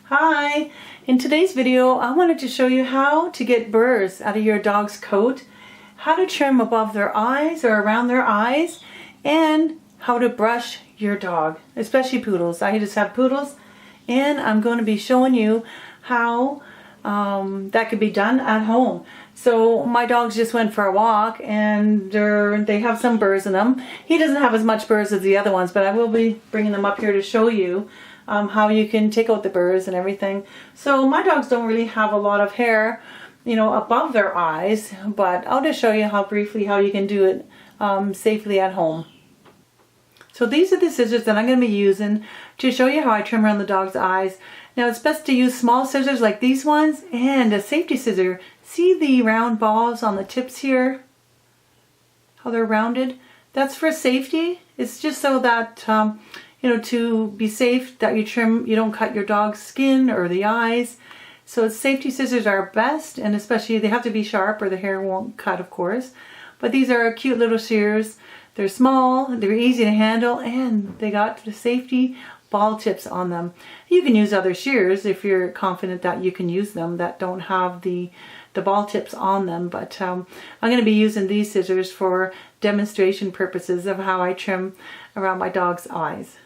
Hi! In today's video I wanted to show you how to get burrs out of your dog's coat, how to trim above their eyes or around their eyes, and how to brush your dog, especially poodles. I just have poodles and I'm going to be showing you how that could be done at home. So my dogs just went for a walk and they have some burrs in them. He doesn't have as much burrs as the other ones, but I will be bringing them up here to show you how you can take out the burrs and everything. So my dogs don't really have a lot of hair, above their eyes, but I'll just show you briefly how you can do it safely at home. So these are the scissors that I'm going to be using to show you how I trim around the dog's eyes. Now it's best to use small scissors like these ones and a safety scissor. See the round balls on the tips here? How they're rounded? That's for safety. It's just so that to be safe, that you don't cut your dog's skin or the eyes. So safety scissors are best, and especially they have to be sharp or the hair won't cut, of course. But these are cute little shears. They're small, they're easy to handle, and they got the safety ball tips on them. You can use other shears if you're confident that you can use them that don't have the ball tips on them, but I'm going to be using these scissors for demonstration purposes of how I trim around my dog's eyes.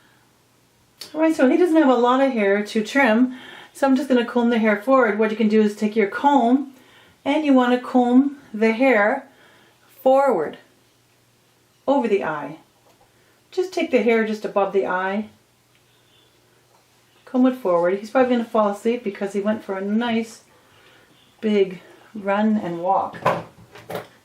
Alright, so he doesn't have a lot of hair to trim, so I'm just going to comb the hair forward. What you can do is take your comb and you want to comb the hair forward over the eye. Just take the hair just above the eye, comb it forward. He's probably going to fall asleep because he went for a nice big run and walk.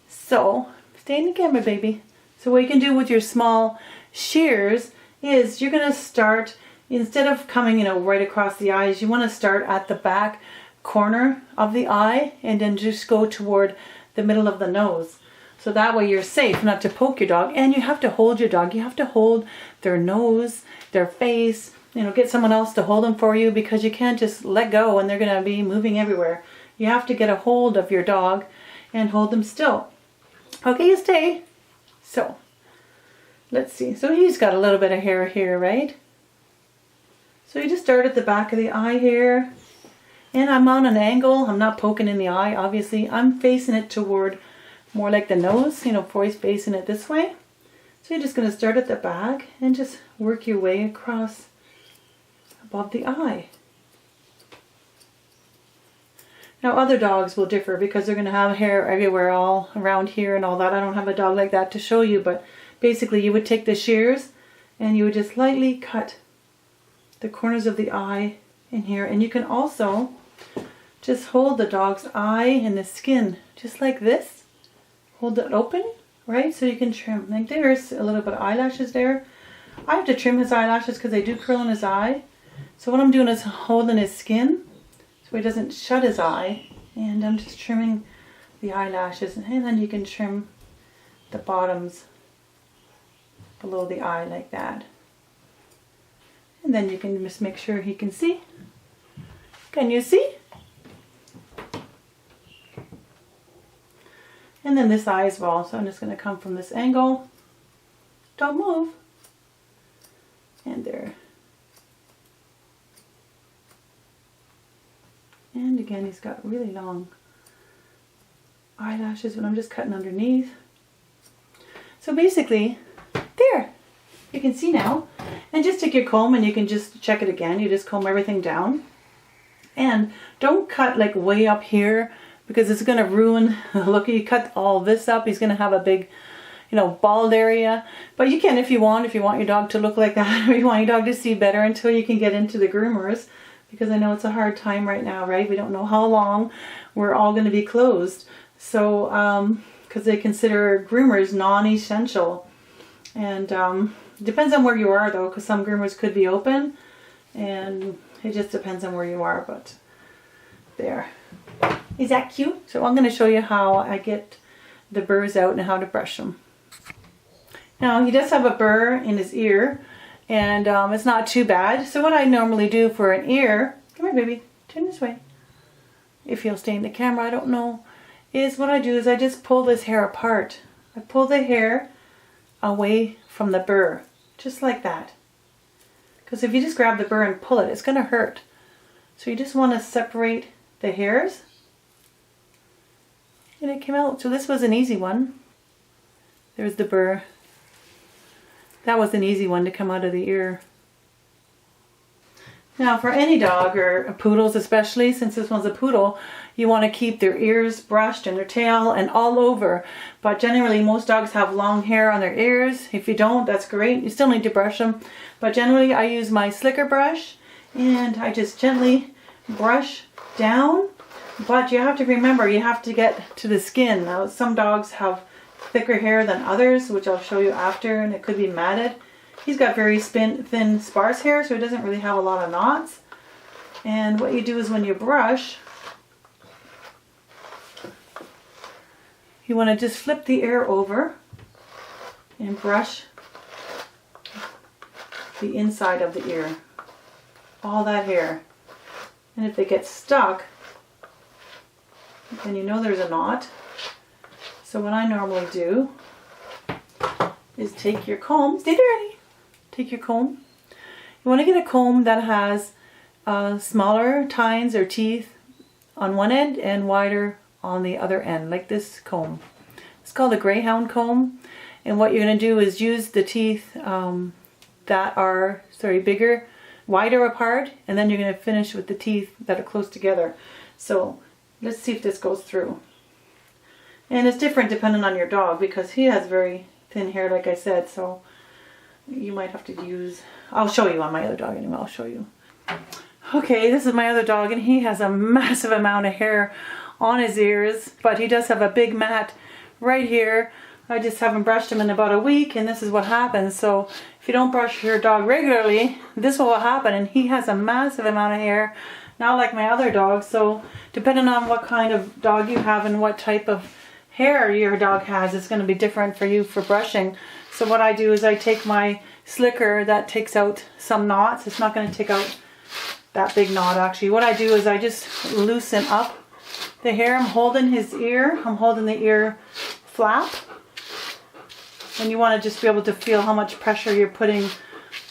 So stay in the camera, baby. So what you can do with your small shears is you're going to start, instead of coming right across the eyes, you want to start at the back corner of the eye and then just go toward the middle of the nose. So that way you're safe not to poke your dog, and you have to hold your dog. You have to hold their nose, their face, get someone else to hold them for you, because you can't just let go and they're going to be moving everywhere. You have to get a hold of your dog and hold them still. Okay, you stay. So let's see. So he's got a little bit of hair here, right? So you just start at the back of the eye here. And I'm on an angle. I'm not poking in the eye, obviously. I'm facing it toward more like the nose, Foy's facing it this way. So you're just going to start at the back and just work your way across above the eye. Now other dogs will differ because they're going to have hair everywhere, all around here and all that. I don't have a dog like that to show you, but basically you would take the shears and you would just lightly cut the corners of the eye in here. And you can also just hold the dog's eye and the skin just like this. Hold it open, right? So you can trim. Like there's a little bit of eyelashes there. I have to trim his eyelashes because they do curl in his eye. So what I'm doing is holding his skin so he doesn't shut his eye. And I'm just trimming the eyelashes. And then you can trim the bottoms below the eye like that. And then you can just make sure he can see. Can you see? And then this eye as well. So I'm just going to come from this angle. Don't move. And there. And again, he's got really long eyelashes, but I'm just cutting underneath. So basically, there. You can see now. And just take your comb and you can just check it again. You just comb everything down. And don't cut like way up here, because it's going to ruin the look. You cut all this up, he's going to have a big, bald area. But you can if you want your dog to look like that, or you want your dog to see better until you can get into the groomers. Because I know it's a hard time right now, right? We don't know how long we're all going to be closed. So, because they consider groomers non-essential. And depends on where you are though, because some groomers could be open. And it just depends on where you are, but there. Is that cute? So I'm going to show you how I get the burrs out and how to brush them. Now he does have a burr in his ear, and it's not too bad. So what I normally do for an ear, come here baby, turn this way. If you'll stay in the camera, I don't know, is what I do is I just pull this hair apart. I pull the hair away from the burr, just like that. Because if you just grab the burr and pull it, it's going to hurt. So you just want to separate the hairs. And it came out. So this was an easy one. There's the burr. That was an easy one to come out of the ear. Now for any dog, or poodles especially, since this one's a poodle, you want to keep their ears brushed and their tail and all over. But generally most dogs have long hair on their ears. If you don't, that's great. You still need to brush them. But generally I use my slicker brush and I just gently brush down. But you have to remember, you have to get to the skin. Now some dogs have thicker hair than others, which I'll show you after, and it could be matted. He's got very thin, sparse hair, so he doesn't really have a lot of knots. And what you do is when you brush, you want to just flip the ear over and brush the inside of the ear. All that hair. And if it gets stuck, then you know there's a knot. So what I normally do is take your comb, stay there, Eddie. Take your comb. You want to get a comb that has smaller tines or teeth on one end and wider on the other end, like this comb. It's called a greyhound comb. And what you're going to do is use the teeth that are bigger, wider apart, and then you're going to finish with the teeth that are close together. So let's see if this goes through. And it's different depending on your dog because he has very thin hair, like I said, so you might have to use, I'll show you on my other dog anyway, I'll show you. Okay, this is my other dog and he has a massive amount of hair on his ears, but he does have a big mat right here. I just haven't brushed him in about a week and this is what happens. So if you don't brush your dog regularly, this will happen, and he has a massive amount of hair, not like my other dog. So depending on what kind of dog you have and what type of hair your dog has, it's going to be different for you for brushing. So what I do is I take my slicker that takes out some knots. It's not going to take out that big knot actually. What I do is I just loosen up the hair. I'm holding his ear. I'm holding the ear flap. And you want to just be able to feel how much pressure you're putting,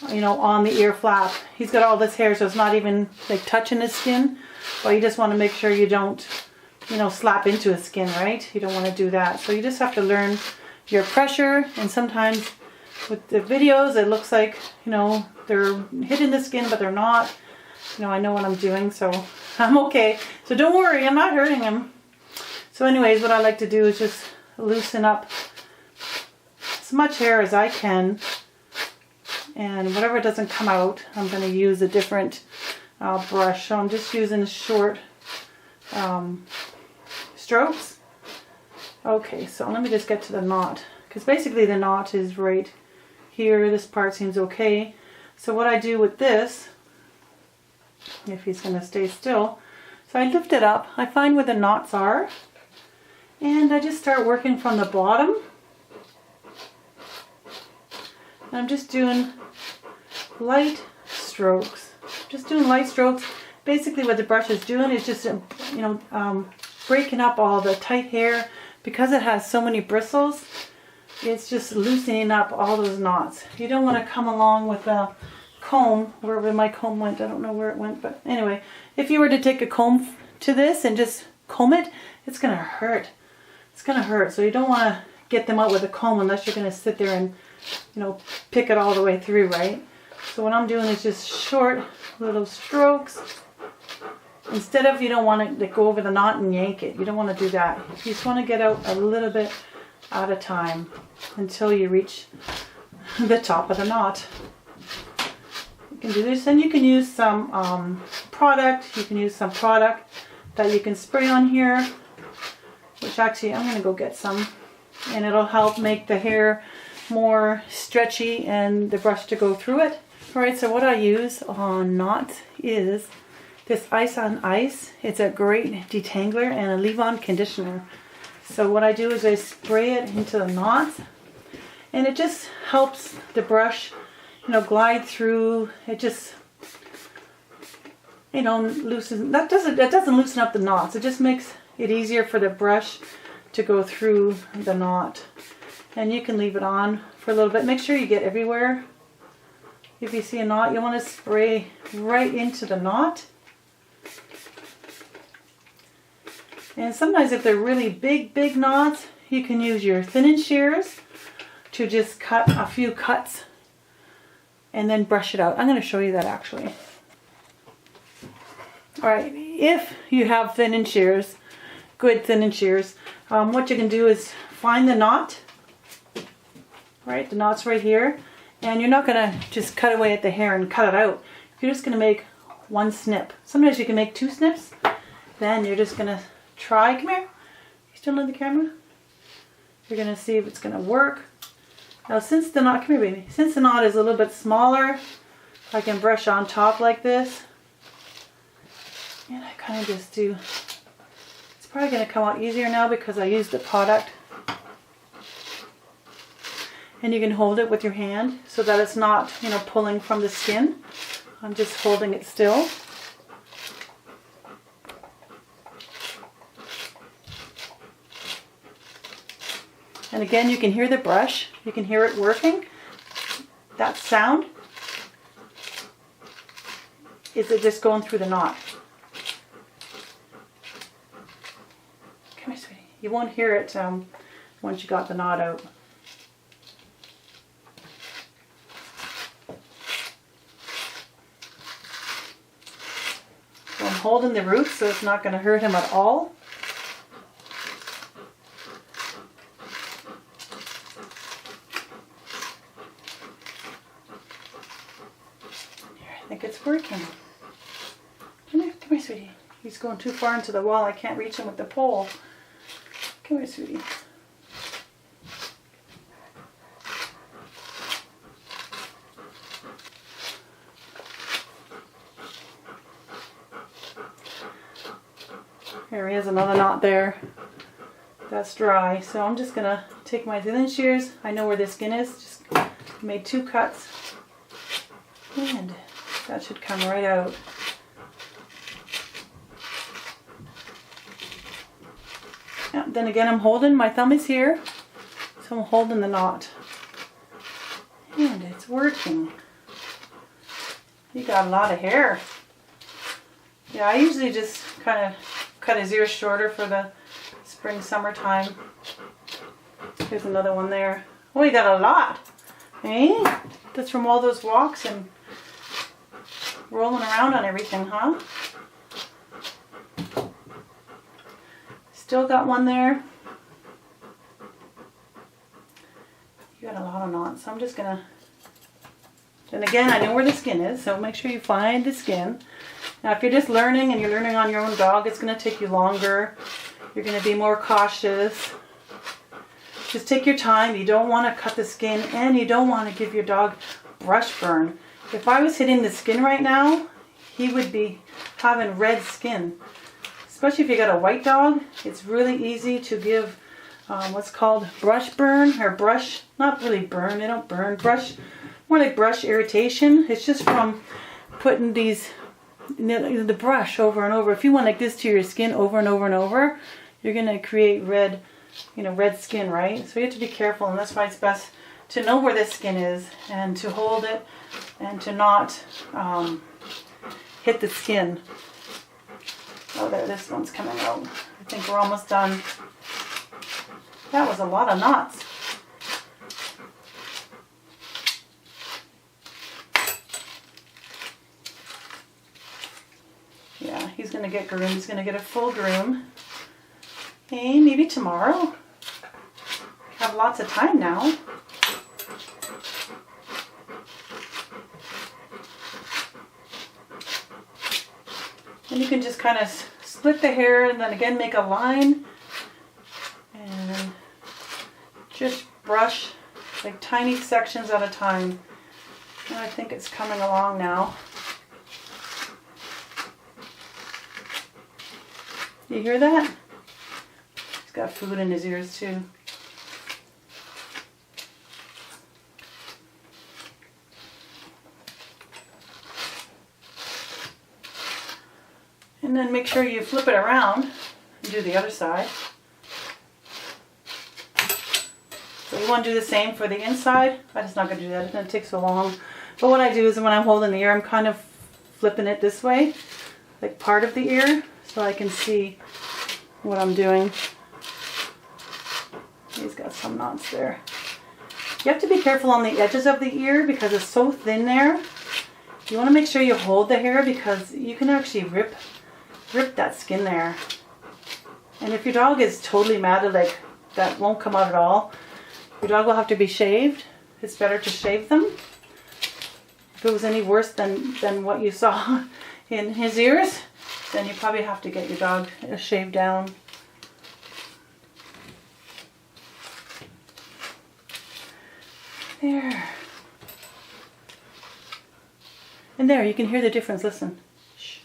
you know, on the ear flap. He's got all this hair so it's not even like touching his skin. But you just want to make sure you don't, you know, slap into his skin, right? You don't want to do that. So you just have to learn your pressure, and sometimes with the videos it looks like, you know, they're hitting the skin but they're not. You know, I know what I'm doing, so I'm okay. So don't worry, I'm not hurting him. So anyways, what I like to do is just loosen up as much hair as I can, and whatever doesn't come out, I'm going to use a different brush. So I'm just using short strokes. Okay, so let me just get to the knot, because basically the knot is right here. This part seems okay. So what I do with this, if he's going to stay still, so I lift it up, I find where the knots are, and I just start working from the bottom. And I'm just doing light strokes. Just doing light strokes. Basically what the brush is doing is just, you know, breaking up all the tight hair. Because it has so many bristles, it's just loosening up all those knots. You don't want to come along with a comb, wherever my comb went. I don't know where it went, but anyway, if you were to take a comb to this and just comb it, it's going to hurt. It's going to hurt. So you don't want to get them out with a comb unless you're going to sit there and, you know, pick it all the way through, right? So what I'm doing is just short little strokes. Instead of, you don't want to go over the knot and yank it. You don't want to do that. You just want to get out a little bit at a time until you reach the top of the knot. You can do this, and you can use some product. You can use some product that you can spray on here, which actually I'm going to go get some, and it'll help make the hair more stretchy and the brush to go through it. Alright, so what I use on knots is this Ice on Ice. It's a great detangler and a leave-on conditioner. So what I do is I spray it into the knots, and it just helps the brush, you know, glide through. It just, you know, loosens. That doesn't loosen up the knots. It just makes it easier for the brush to go through the knot. And you can leave it on for a little bit. Make sure you get everywhere. If you see a knot, you want to spray right into the knot. And sometimes if they're really big knots, you can use your thinning shears to just cut a few cuts and then brush it out. I'm going to show you that actually. Alright, if you have thinning shears, good thinning shears, what you can do is find the knot. Right, the knot's right here. And you're not going to just cut away at the hair and cut it out. You're just going to make one snip. Sometimes you can make 2 snips. Then you're just going to try. Come here. You still in the camera? You're going to see if it's going to work. Now since the knot, come here baby. Since the knot is a little bit smaller, I can brush on top like this. And I kind of just do. It's probably going to come out easier now because I used the product. And you can hold it with your hand so that it's not, you know, pulling from the skin. I'm just holding it still. And again, you can hear the brush. You can hear it working. That sound is it just going through the knot. Come here, sweetie. You won't hear it once you got the knot out. So I'm holding the roots so it's not going to hurt him at all. I think it's working. Come here, sweetie. He's going too far into the wall. I can't reach him with the pole. Come here, sweetie. Here he is, another knot there. That's dry. So I'm just going to take my thinning shears. I know where the skin is. Just made 2 cuts. And that should come right out. Yeah, then again, I'm holding, my thumb is here, so I'm holding the knot. And it's working. You got a lot of hair. Yeah, I usually just kind of cut his ears shorter for the spring, summertime. Here's another one there. Oh, you got a lot. Eh? That's from all those walks and rolling around on everything, huh? Still got one there. You got a lot of knots, so I'm just gonna. And again, I know where the skin is, so make sure you find the skin. Now, if you're just learning and you're learning on your own dog, it's gonna take you longer. You're gonna be more cautious. Just take your time. You don't want to cut the skin, and you don't want to give your dog brush burn. If I was hitting the skin right now, he would be having red skin. Especially if you got a white dog, it's really easy to give what's called brush burn, or brush, not really burn, they don't burn, brush, more like brush irritation. It's just from putting these, the brush over and over. If you went like this to your skin over and over and over, you're going to create red, red skin, right? So you have to be careful, and that's why it's best to know where the skin is and to hold it and to not hit the skin. Oh, there, this one's coming out. I think we're almost done. That was a lot of knots. Yeah, he's going to get groomed. He's going to get a full groom. Hey, maybe tomorrow. Have lots of time now. And you can just kind of split the hair and then again make a line and just brush like tiny sections at a time. And I think it's coming along now. You hear that? He's got food in his ears too. And then make sure you flip it around and do the other side. So you want to do the same for the inside. I'm just not going to do that. It's going to take so long. But what I do is when I'm holding the ear, I'm kind of flipping it this way, like part of the ear, so I can see what I'm doing. He's got some knots there. You have to be careful on the edges of the ear because it's so thin there. You want to make sure you hold the hair because you can actually rip that skin there. And if your dog is totally matted, like that won't come out at all, your dog will have to be shaved. It's better to shave them. If it was any worse than what you saw in his ears, then you probably have to get your dog shaved down. There. And there, you can hear the difference. Listen. Shh.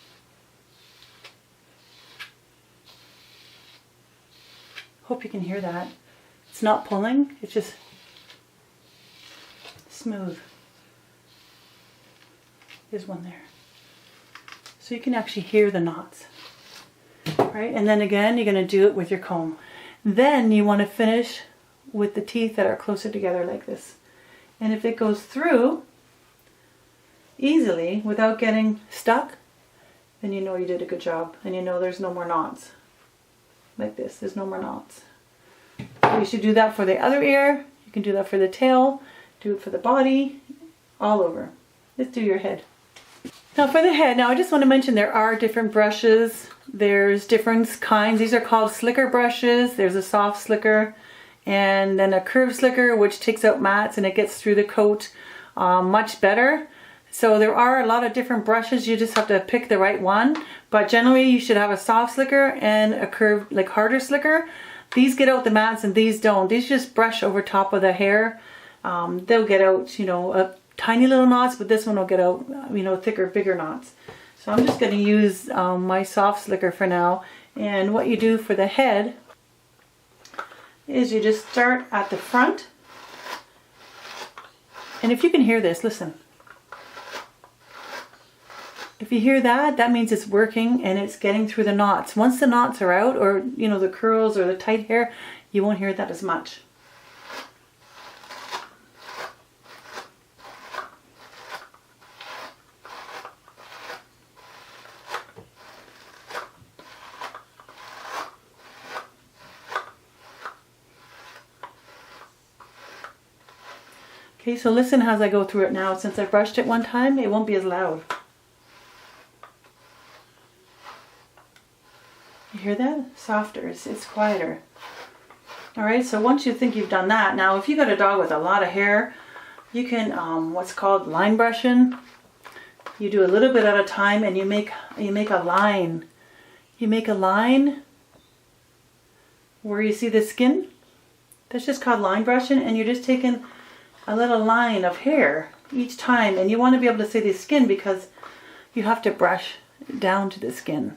Hope you can hear that. It's not pulling, it's just smooth. There's one there. So you can actually hear the knots. Right? And then again, you're going to do it with your comb. Then you want to finish with the teeth that are closer together like this. And if it goes through easily without getting stuck, then you know you did a good job. And you know there's no more knots. Like this, there's no more knots. You should do that for the other ear. You can do that for the tail. Do it for the body. All over. Let's do your head. Now for the head, now I just want to mention there are different brushes. There's different kinds. These are called slicker brushes. There's a soft slicker and then a curved slicker which takes out mats and it gets through the coat much better. So there are a lot of different brushes. You just have to pick the right one. But generally you should have a soft slicker and a curved, like harder slicker. These get out the mats and these don't. These just brush over top of the hair. They'll get out, you know, tiny little knots, but this one will get out, you know, thicker, bigger knots. So I'm just going to use my soft slicker for now. And what you do for the head is you just start at the front. And if you can hear this, listen. If you hear that, that means it's working and it's getting through the knots. Once the knots are out, or you know, the curls or the tight hair, you won't hear that as much. Okay, so listen as I go through it now. Since I brushed it one time, it won't be as loud. You hear that? Softer, it's quieter. Alright, so once you think you've done that, now if you got a dog with a lot of hair, you can, what's called line brushing. You do a little bit at a time and you make a line. You make a line where you see the skin. That's just called line brushing, and you're just taking a little line of hair each time, and you want to be able to see the skin because you have to brush down to the skin.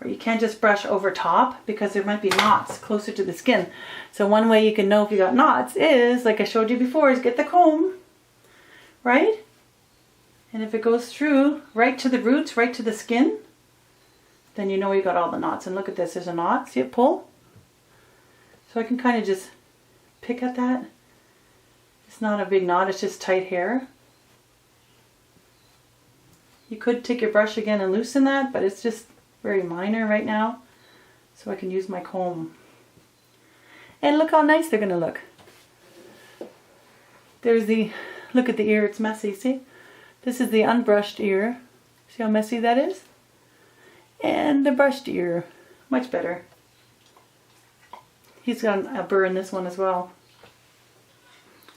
Or you can't just brush over top because there might be knots closer to the skin. So one way you can know if you got knots is, like I showed you before, is get the comb, right? And if it goes through right to the roots, right to the skin, then you know you got all the knots. And look at this, there's a knot, see it pull? So I can kind of just pick at that. It's not a big knot, it's just tight hair. You could take your brush again and loosen that, but it's just very minor right now. So I can use my comb. And look how nice they're going to look. There's the, look at the ear, it's messy, see? This is the unbrushed ear. See how messy that is? And the brushed ear, much better. He's got a burr in this one as well.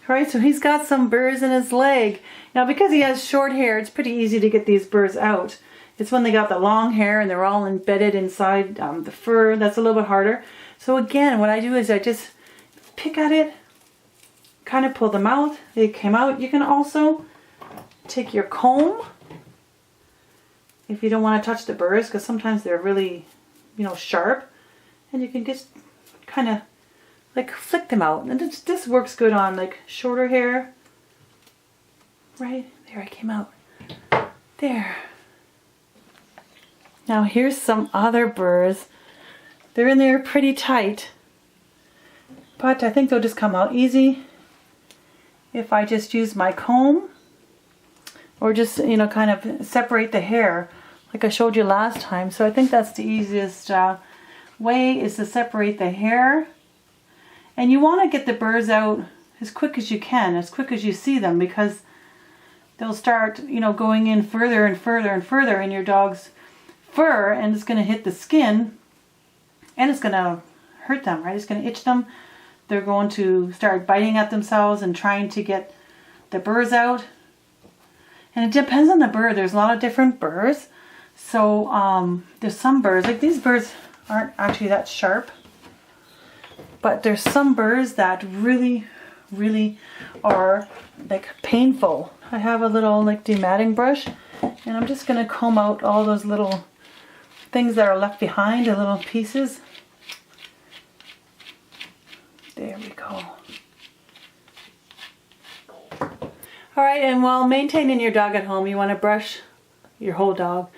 Alright, so he's got some burrs in his leg. Now because he has short hair, it's pretty easy to get these burrs out. It's when they got the long hair and they're all embedded inside the fur, that's a little bit harder. So again, what I do is I just pick at it, kind of pull them out. They came out. You can also take your comb if you don't want to touch the burrs, because sometimes they're really, you know, sharp. And you can just kind of like flick them out. And this works good on like shorter hair. Right, there it came out. There. Now here's some other burrs. They're in there pretty tight, but I think they'll just come out easy if I just use my comb, or just, you know, kind of separate the hair like I showed you last time. So I think that's the easiest way is to separate the hair. And you want to get the burrs out as quick as you can, as quick as you see them, because they'll start, you know, going in further and further and further in your dog's fur, and it's going to hit the skin, and it's going to hurt them, right? It's going to itch them. They're going to start biting at themselves and trying to get the burrs out. And it depends on the burr. There's a lot of different burrs. So there's some burrs, like these burrs aren't actually that sharp, but there's some burrs that really are like painful. I have a little like dematting brush, and I'm just going to comb out all those little things that are left behind, the little pieces. There we go. Alright, and while maintaining your dog at home, you want to brush your whole dog.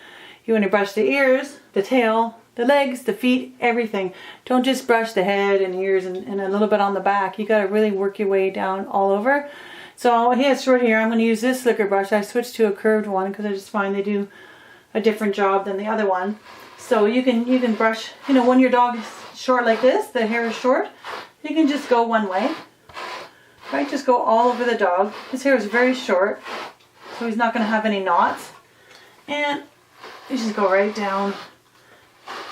You want to brush the ears, the tail, the legs, the feet, everything. Don't just brush the head and ears and a little bit on the back. You got to really work your way down all over. So he has short hair. I'm going to use this slicker brush. I switched to a curved one because I just find they do a different job than the other one. So you can brush, you know, when your dog is short like this, the hair is short, you can just go one way. Right, just go all over the dog. His hair is very short, so he's not going to have any knots. And you just go right down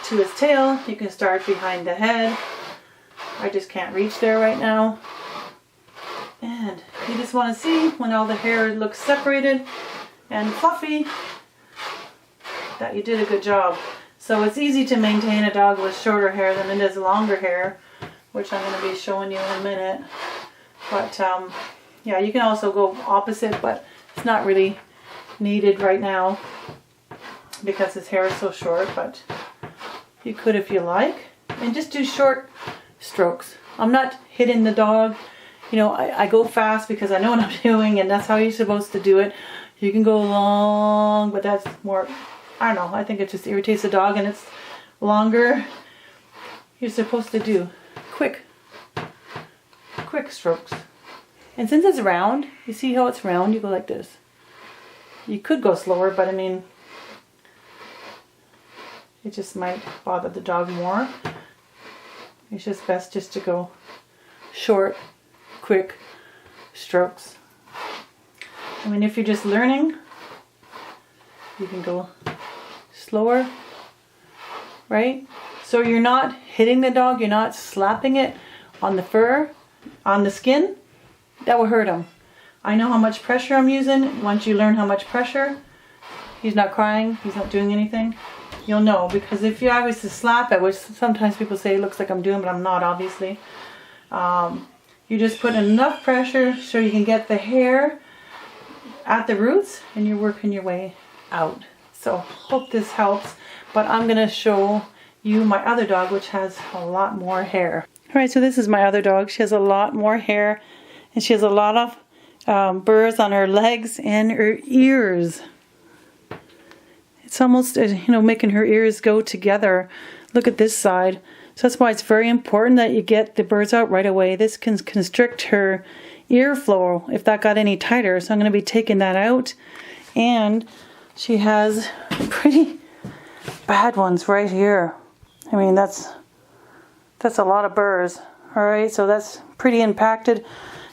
to his tail. You can start behind the head. I just can't reach there right now. And you just want to see when all the hair looks separated and fluffy that you did a good job. So it's easy to maintain a dog with shorter hair than it is longer hair, which I'm going to be showing you in a minute. But yeah, you can also go opposite, but it's not really needed right now because his hair is so short, but you could if you like. And just do short strokes. I'm not hitting the dog. You know, I go fast because I know what I'm doing, and that's how you're supposed to do it. You can go long, but that's more, I don't know, I think it just irritates the dog, and it's longer. You're supposed to do quick strokes. And since it's round, you see how it's round, you go like this. You could go slower, but I mean, it just might bother the dog more. It's just best just to go short, quick strokes. I mean, if you're just learning, you can go slower, right? So you're not hitting the dog, you're not slapping it on the fur, on the skin. That will hurt him. I know how much pressure I'm using. Once you learn how much pressure, he's not crying, he's not doing anything, you'll know. Because if I was to slap it, which sometimes people say it looks like I'm doing, but I'm not, obviously. You just put enough pressure so you can get the hair at the roots, and you're working your way out. So hope this helps. But I'm going to show you my other dog, which has a lot more hair. Alright, so this is my other dog. She has a lot more hair, and she has a lot of burrs on her legs and her ears. It's almost, you know, making her ears go together. Look at this side. So that's why it's very important that you get the burrs out right away. This can constrict her ear flow if that got any tighter. So I'm going to be taking that out. And she has pretty bad ones right here. I mean, that's a lot of burrs. Alright, so that's pretty impacted.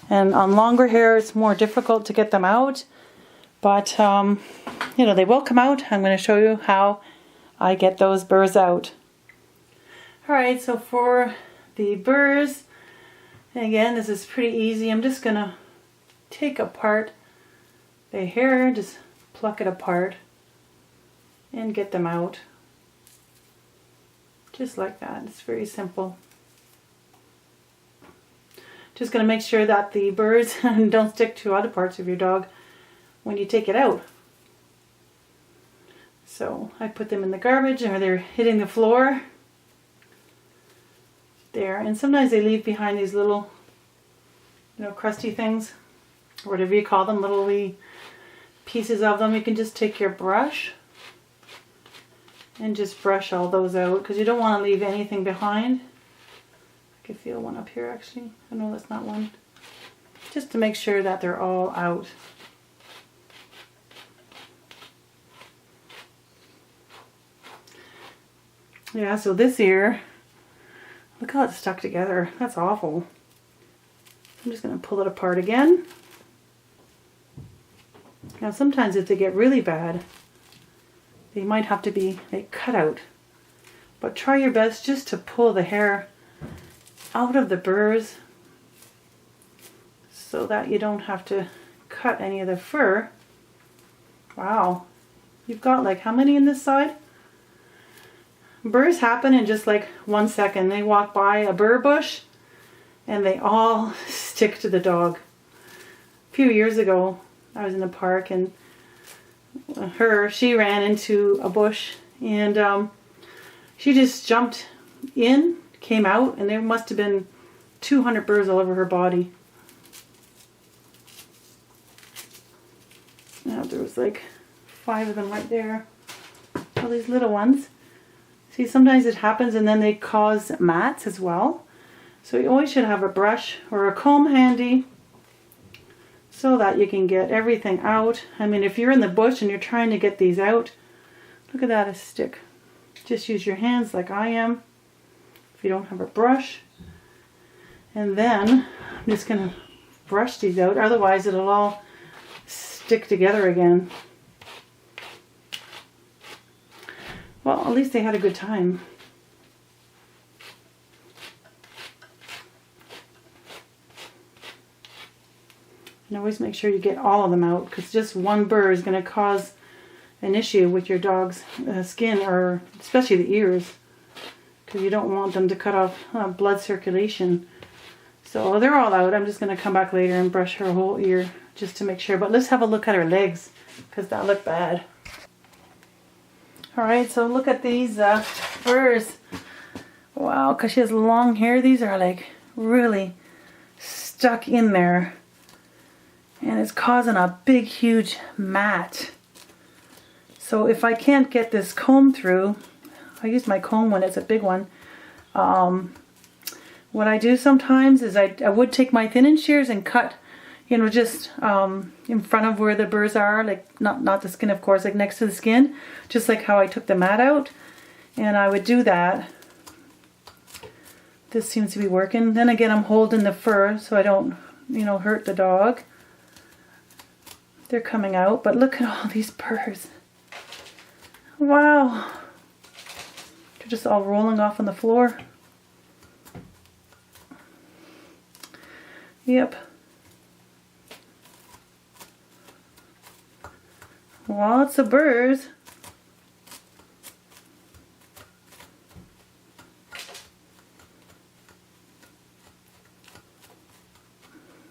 And on longer hair, it's more difficult to get them out. But, you know, they will come out. I'm going to show you how I get those burrs out. Alright, so for the burrs, and again, this is pretty easy. I'm just going to take apart the hair, just pluck it apart, and get them out. Just like that. It's very simple. Just going to make sure that the burrs don't stick to other parts of your dog when you take it out. So I put them in the garbage, or they're hitting the floor. There. And sometimes they leave behind these little, you know, crusty things, or whatever you call them, little wee pieces of them. You can just take your brush and just brush all those out, because you don't want to leave anything behind. I can feel one up here actually. I know that's not one. Just to make sure that they're all out. Yeah, so this ear, Look how it's stuck together. That's awful. I'm just going to pull it apart again. Now sometimes if they get really bad, they might have to be cut out. But try your best just to pull the hair out of the burrs so that you don't have to cut any of the fur. Wow. You've got like how many in this side? Burrs happen in just like 1 second. They walk by a burr bush and they all stick to the dog. A few years ago, I was in the park and she ran into a bush and she just jumped in, came out, and there must have been 200 burrs all over her body. Now there was like 5 of them right there. All these little ones. See, sometimes it happens and then they cause mats as well. So you always should have a brush or a comb handy so that you can get everything out. I mean, if you're in the bush and you're trying to get these out, look at that, a stick. Just use your hands like I am if you don't have a brush. And then I'm just going to brush these out, otherwise it'll all stick together again. Well, at least they had a good time. And always make sure you get all of them out, because just one burr is going to cause an issue with your dog's skin, or especially the ears, because you don't want them to cut off blood circulation. So they're all out. I'm just going to come back later and brush her whole ear just to make sure. But let's have a look at her legs, because that looked bad. Alright, so look at these burrs. Wow, because she has long hair. These are like really stuck in there. And it's causing a big, huge mat. So if I can't get this comb through, I use my comb when it's a big one. What I do sometimes is I would take my thinning shears and cut, you know, just in front of where the burrs are, like not the skin, of course, like next to the skin, just like how I took the mat out. And I would do that. This seems to be working. Then again, I'm holding the fur so I don't, you know, hurt the dog. They're coming out, but look at all these burrs. Wow. They're just all rolling off on the floor. Yep. Lots of burrs.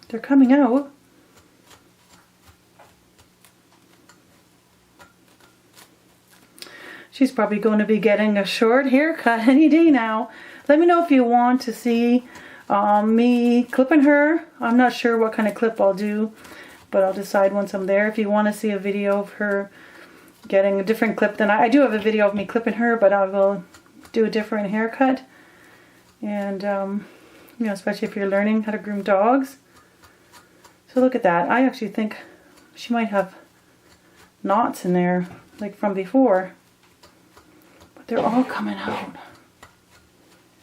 They're coming out. She's probably going to be getting a short haircut any day now. Let me know if you want to see me clipping her. I'm not sure what kind of clip I'll do, but I'll decide once I'm there. If you want to see a video of her getting a different clip, then I do have a video of me clipping her, but I will do a different haircut. And, you know, especially if you're learning how to groom dogs. So look at that. I actually think she might have knots in there, like from before. They're all coming out.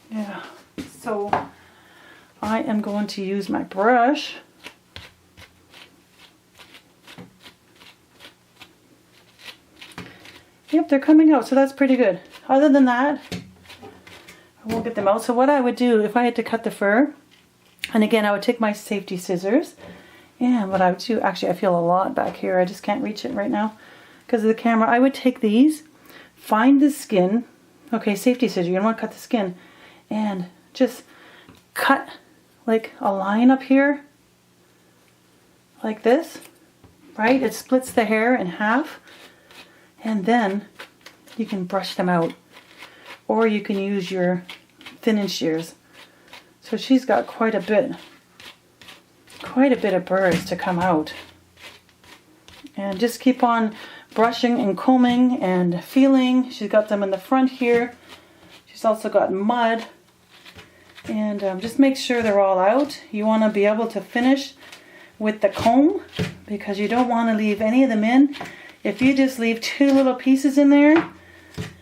Yeah. So I am going to use my brush. Yep, they're coming out, so that's pretty good. Other than that, I won't get them out. So what I would do if I had to cut the fur, and again, I would take my safety scissors, and what I would do, actually I feel a lot back here. I just can't reach it right now because of the camera. I would take these, find the skin, okay, safety scissors, you don't want to cut the skin, and just cut like a line up here, like this, right? It splits the hair in half, and then you can brush them out, or you can use your thinning shears. So she's got quite a bit of burrs to come out. And just keep on brushing and combing and feeling. She's got them in the front here. She's also got mud. And just make sure they're all out. You want to be able to finish with the comb because you don't want to leave any of them in. If you just leave two little pieces in there,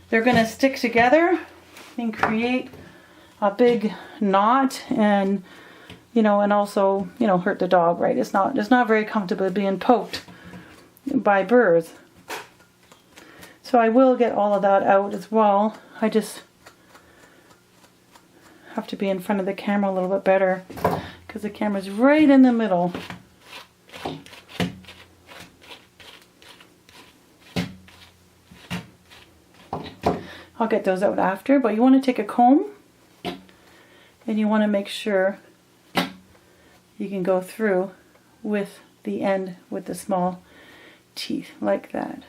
they're going to stick together and create a big knot and, and also, hurt the dog, right? It's not very comfortable being poked by burrs. So I will get all of that out as well. I just have to be in front of the camera a little bit better because the camera's right in the middle. I'll get those out after, but you want to take a comb and you want to make sure you can go through with the end with the small teeth like that.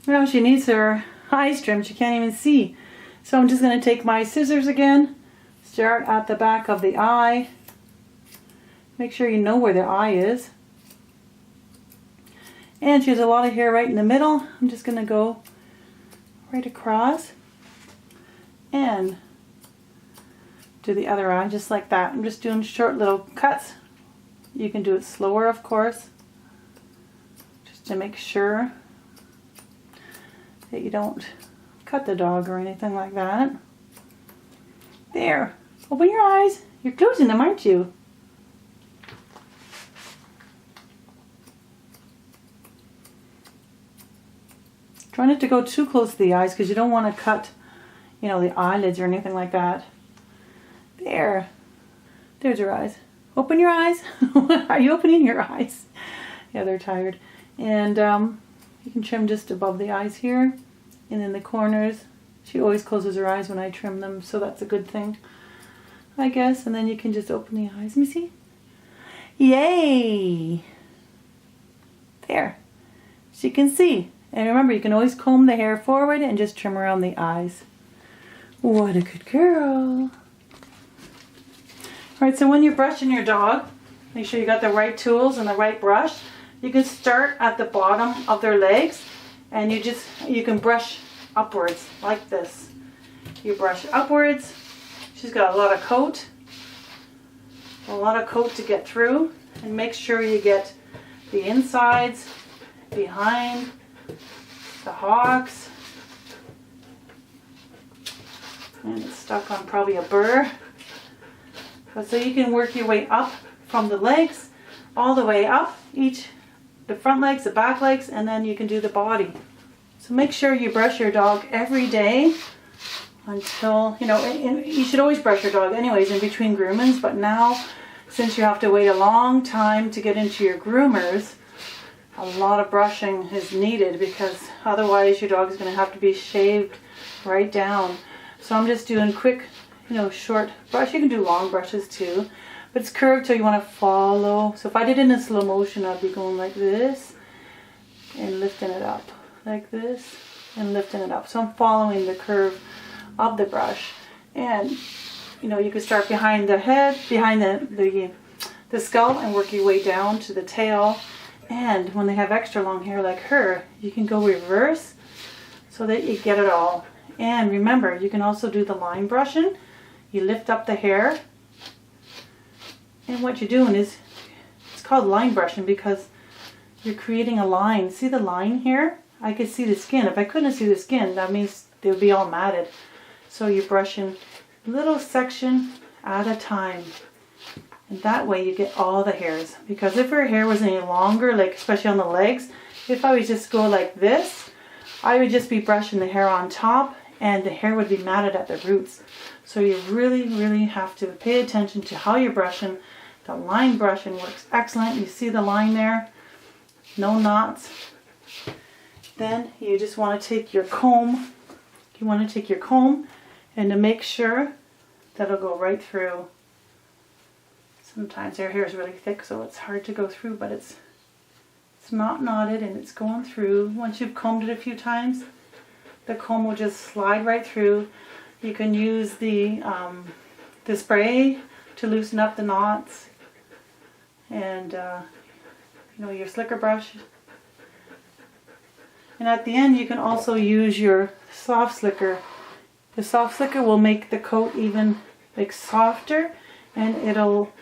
Now she needs her eyes trimmed. She can't even see. So I'm just going to take my scissors again, start at the back of the eye. Make sure you know where the eye is. And she has a lot of hair right in the middle. I'm just going to go right across and do the other eye just like that. I'm just doing short little cuts. You can do it slower, of course, just to make sure that you don't cut the dog or anything like that. There. Open your eyes. You're closing them, aren't you? Try not to go too close to the eyes because you don't want to cut, the eyelids or anything like that. There. There's your eyes. Open your eyes. Are you opening your eyes? Yeah, they're tired. And you can trim just above the eyes here and in the corners. She always closes her eyes when I trim them, so that's a good thing, I guess. And then you can just open the eyes. Let me see. Yay! There. She can see. And remember, you can always comb the hair forward and just trim around the eyes. What a good girl. Alright, so when you're brushing your dog, make sure you got the right tools and the right brush. You can start at the bottom of their legs and you can brush upwards like this. You brush upwards. She's got a lot of coat. To get through, and make sure you get the insides, behind, the hocks, and it's stuck on probably a burr. But so you can work your way up from the legs all the way up, the front legs, the back legs, and then you can do the body. So make sure you brush your dog every day until, you should always brush your dog anyways in between groomings, but now since you have to wait a long time to get into your groomers, a lot of brushing is needed because otherwise your dog is going to have to be shaved right down. So I'm just doing quick, short brush. You can do long brushes too, but it's curved so you want to follow. So if I did it in slow motion, I'd be going like this and lifting it up like this and lifting it up. So I'm following the curve of the brush. And you can start behind the head, behind the skull, and work your way down to the tail. And when they have extra long hair like her, you can go reverse so that you get it all. And remember, you can also do the line brushing. You lift up the hair, and what you're doing is, it's called line brushing because you're creating a line. See the line here? I could see the skin. If I couldn't see the skin, that means they would be all matted. So you're brushing little section at a time. And that way you get all the hairs. Because if her hair was any longer, like especially on the legs, if I would just go like this, I would just be brushing the hair on top and the hair would be matted at the roots. So you really, really have to pay attention to how you're brushing. The line brushing works excellent. You see the line there? No knots. Then you just want to take your comb. And to make sure that it'll go right through. Sometimes their hair is really thick, so it's hard to go through, but it's not knotted and it's going through. Once you've combed it a few times, the comb will just slide right through. You can use the spray to loosen up the knots, and your slicker brush. And at the end, you can also use your soft slicker. The soft slicker will make the coat even softer, and it'll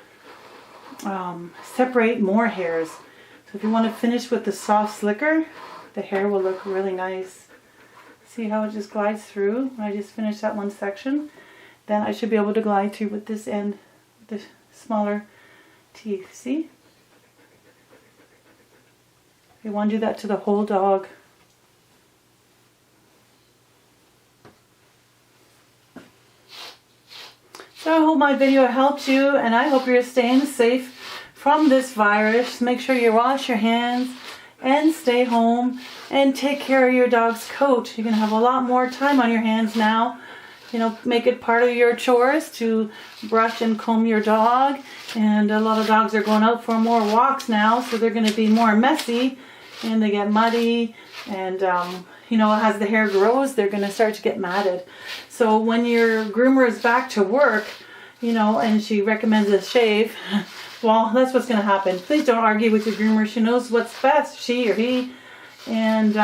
separate more hairs. So if you want to finish with the soft slicker, the hair will look really nice. See how it just glides through? I just finished that one section. Then I should be able to glide through with this end, with the smaller teeth. See? You want to do that to the whole dog. So I hope my video helped you, and I hope you're staying safe from this virus. Make sure you wash your hands and stay home and take care of your dog's coat. You're going to have a lot more time on your hands now. You know, make it part of your chores to brush and comb your dog. And a lot of dogs are going out for more walks now, so they're going to be more messy and they get muddy. And, you know, as the hair grows, they're going to start to get matted. So when your groomer is back to work, you know, and she recommends a shave, well, that's what's going to happen. Please don't argue with your groomer. She knows what's best, she or he. And,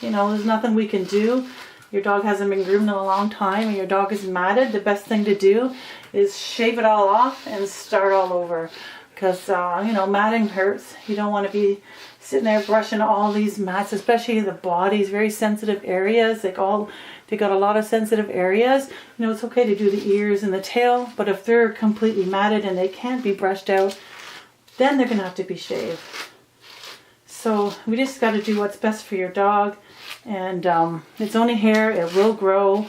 you know, there's nothing we can do. Your dog hasn't been groomed in a long time and your dog is matted. The best thing to do is shave it all off and start all over. Because, you know, matting hurts. You don't want to be sitting there brushing all these mats, especially the bodies, very sensitive areas. They got a lot of sensitive areas. You know, it's okay to do the ears and the tail, but if they're completely matted and they can't be brushed out, then they're going to have to be shaved. So we just got to do what's best for your dog. And it's only hair, it will grow.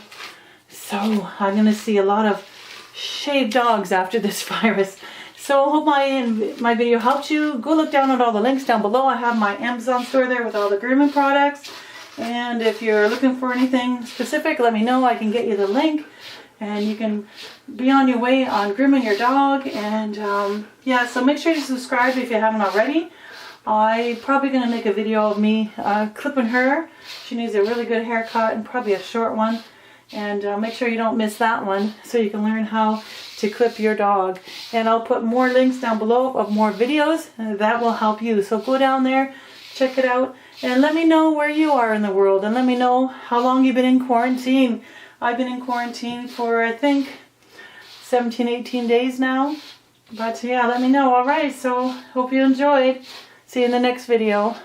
So I'm going to see a lot of shaved dogs after this virus. So I hope my video helped you. Go look down at all the links down below. I have my Amazon store there with all the grooming products. And if you're looking for anything specific, let me know. I can get you the link. And you can be on your way on grooming your dog. And yeah, so make sure you subscribe if you haven't already. I'm probably going to make a video of me clipping her. She needs a really good haircut and probably a short one. And make sure you don't miss that one so you can learn how to clip your dog. And I'll put more links down below of more videos that will help you. So go down there, check it out, and let me know where you are in the world. And let me know how long you've been in quarantine. I've been in quarantine for, I think, 17, 18 days now. But yeah, let me know. Alright, so hope you enjoyed. See you in the next video.